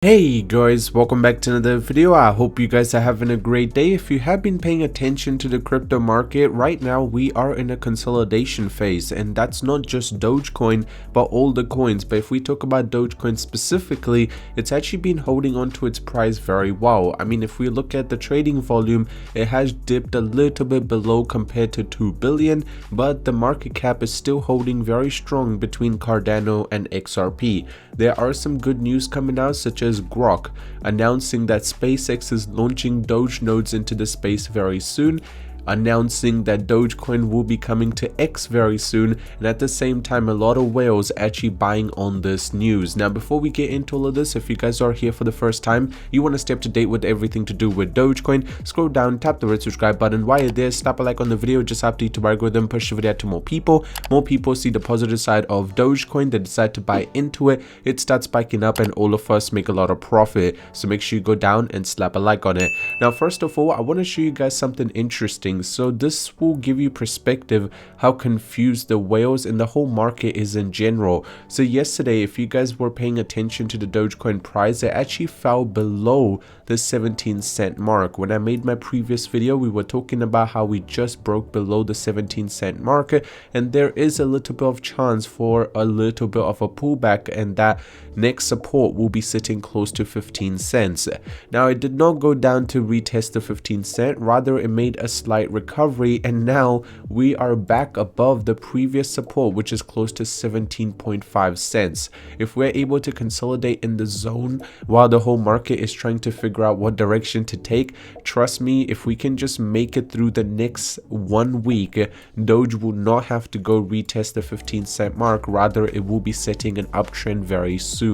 Hey guys, welcome back to another video. I hope you guys are having a great day. If you have been paying attention to the crypto market, right now we are in a consolidation phase, and that's not just Dogecoin but all the coins. But if we talk about Dogecoin specifically, it's actually been holding on to its price very well. I mean, if we look at the trading volume, it has dipped a little bit below compared to 2 billion, but the market cap is still holding very strong between Cardano and XRP. There are some good news coming out, such as Grok announcing that SpaceX is launching Doge nodes into the space very soon, announcing that Dogecoin will be coming to X very soon, and at the same time a lot of whales actually buying on this news. Now before we get into all of this, if you guys are here for the first time, you want to stay up to date with everything to do with Dogecoin, scroll down, tap the red subscribe button. While you're there, slap a like on the video, just update to algorithm, push the video out to more people see the positive side of Dogecoin, they decide to buy into it, it starts spiking up, and all of us make a lot of profit. So make sure you go down and slap a like on it. Now first of all, I want to show you guys something interesting. So this will give you perspective how confused the whales and the whole market is in general. So yesterday, if you guys were paying attention to the Dogecoin price, it actually fell below the 17-cent mark. When I made my previous video, we were talking about how we just broke below the 17-cent mark, and there is a little bit of chance for a little bit of a pullback, and that next support will be sitting close to 15 cents. Now it did not go down to retest the 15 cent, rather it made a slight recovery, and now we are back above the previous support, which is close to 17.5 cents. If we're able to consolidate in the zone while the whole market is trying to figure out what direction to take, trust me, if we can just make it through the next 1 week, Doge will not have to go retest the 15-cent mark, rather it will be setting an uptrend very soon.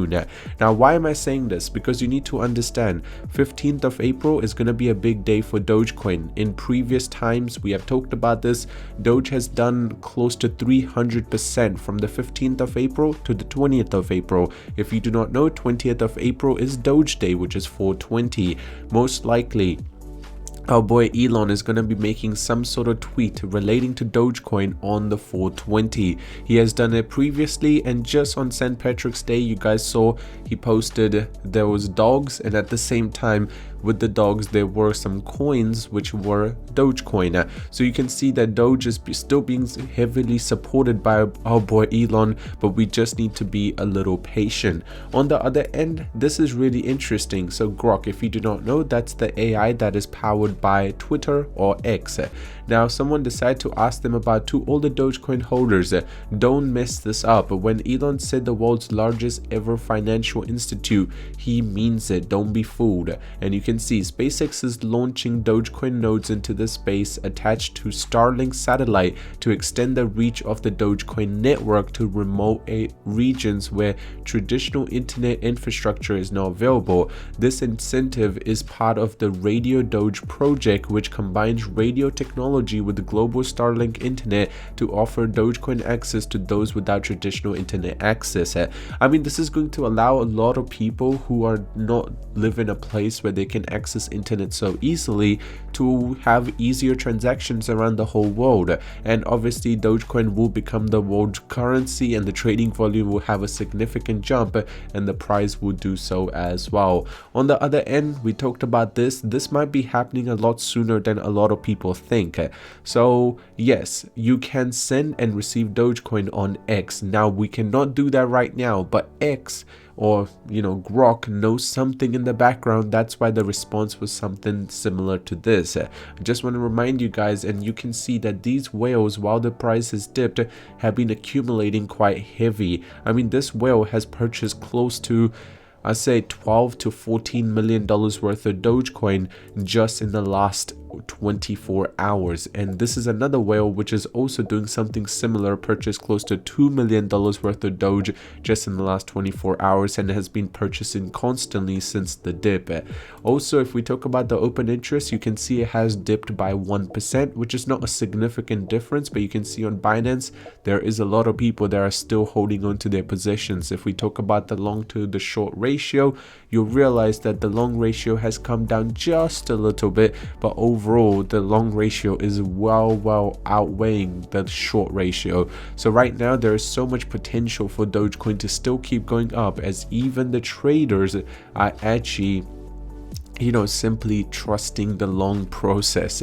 Now why am I saying this? Because you need to understand 15th of April is going to be a big day for Dogecoin. In previous times we have talked about this, Doge has done close to 300% from the 15th of April to the 20th of April. If you do not know, 20th of April is Doge Day, which is 420. Most likely our boy Elon is going to be making some sort of tweet relating to Dogecoin on the 420. He has done it previously, and just on St. Patrick's Day you guys saw he posted there was dogs, and at the same time with the dogs there were some coins which were Dogecoin. So you can see that Doge is still being heavily supported by our boy Elon, but we just need to be a little patient. On the other end, this is really interesting. So Grok, if you do not know, that's the AI that is powered by Twitter or X. Now someone decided to ask them about, to all the Dogecoin holders, don't mess this up. When Elon said the world's largest ever financial institute, he means it, don't be fooled. And you can see SpaceX is launching Dogecoin nodes into the space attached to Starlink satellite to extend the reach of the Dogecoin network to remote regions where traditional internet infrastructure is not available. This incentive is part of the Radio Doge project, which combines radio technology with the global Starlink internet to offer Dogecoin access to those without traditional internet access. I mean, this is going to allow a lot of people who are not live in a place where they can access internet so easily to have easier transactions around the whole world. And obviously Dogecoin will become the world currency, and the trading volume will have a significant jump, and the price will do so as well. On the other end, we talked about this might be happening a lot sooner than a lot of people think. So yes, you can send and receive Dogecoin on X. Now we cannot do that right now, but X, or Grok, knows something in the background. That's why the response was something similar to this. I just want to remind you guys, and you can see that these whales, while the price has dipped, have been accumulating quite heavy. I mean, this whale has purchased close to, I say, 12 to 14 million dollars worth of Dogecoin just in the last 24 hours. And this is another whale which is also doing something similar, purchased close to $2 million worth of Doge just in the last 24 hours, and has been purchasing constantly since the dip. Also, if we talk about the open interest, you can see it has dipped by 1%, which is not a significant difference, but you can see on Binance there is a lot of people that are still holding on to their positions. If we talk about the long to the short ratio, you'll realize that the long ratio has come down just a little bit, but overall overall the long ratio is well outweighing the short ratio. So right now there is so much potential for Dogecoin to still keep going up, as even the traders are actually simply trusting the long process.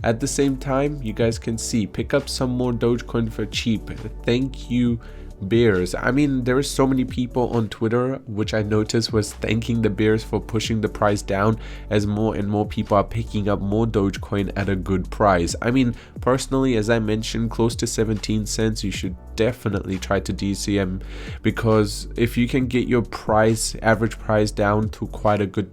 At the same time, you guys can see, pick up some more Dogecoin for cheap. Thank you, bears. I mean, there are so many people on Twitter, which I noticed was thanking the bears for pushing the price down, as more and more people are picking up more Dogecoin at a good price. I mean, personally, as I mentioned, close to 17 cents, you should definitely try to DCM, because if you can get your average price down to quite a good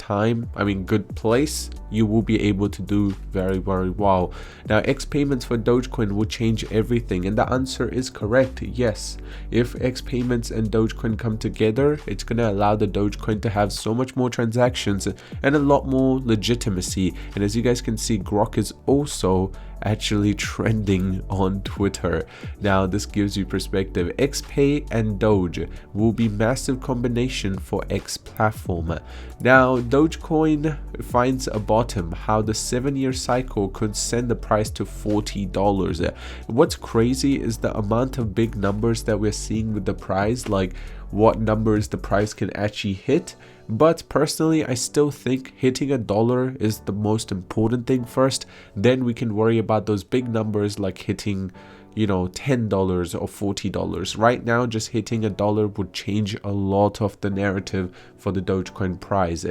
good place, you will be able to do very well. Now, X payments for Dogecoin will change everything, and the answer is correct. Yes, if X payments and Dogecoin come together, it's going to allow the Dogecoin to have so much more transactions and a lot more legitimacy. And as you guys can see, Grok is also actually trending on Twitter. Now, this gives you perspective. XPay and Doge will be massive combination for X platform. Now, Dogecoin finds a bottom, how the 7-year cycle could send the price to $40. What's crazy is the amount of big numbers that we're seeing with the price, like what numbers the price can actually hit. But personally, I still think hitting $1 is the most important thing first. Then we can worry about those big numbers like hitting $10 or $40. Right now, just hitting $1 would change a lot of the narrative for the Dogecoin price.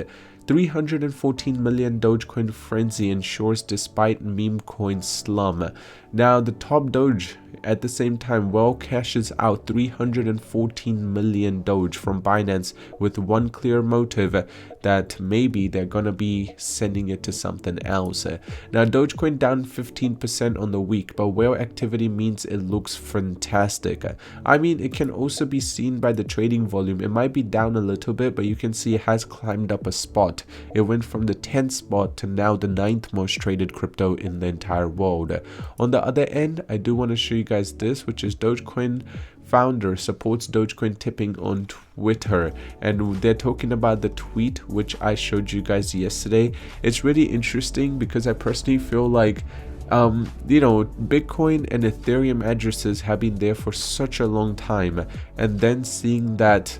314 million Dogecoin frenzy ensures despite meme coin slum. Now, the top Doge at the same time cashes out 314 million Doge from Binance with one clear motive, that maybe they're gonna be sending it to something else. Now, Dogecoin down 15% on the week, but whale activity means it looks fantastic. I mean, it can also be seen by the trading volume. It might be down a little bit, but you can see it has climbed up a spot. It went from the 10th spot to now the 9th most traded crypto in the entire world. On the other end, I do want to show you guys this, which is Dogecoin founder supports Dogecoin tipping on Twitter, and they're talking about the tweet which I showed you guys yesterday. It's really interesting because I personally feel like Bitcoin and Ethereum addresses have been there for such a long time, and then seeing that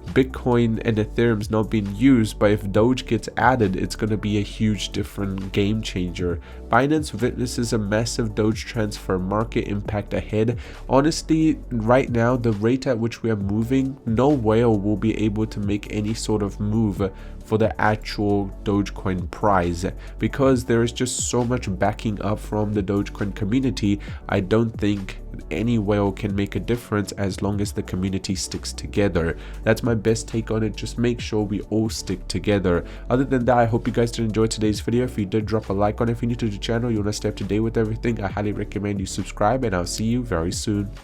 Bitcoin and Ethereum's not being used, but if Doge gets added, it's going to be a huge different game changer. Binance witnesses a massive Doge transfer, market impact ahead. Honestly, right now, the rate at which we are moving, no whale will be able to make any sort of move for the actual Dogecoin price, because there is just so much backing up from the Dogecoin community. I don't think any whale can make a difference as long as the community sticks together. That's my best take on it. Just make sure we all stick together. Other than that, I hope you guys did enjoy today's video. If you did, drop a like on it. If you're new to the channel, you want to stay up to date with everything, I highly recommend you subscribe, and I'll see you very soon.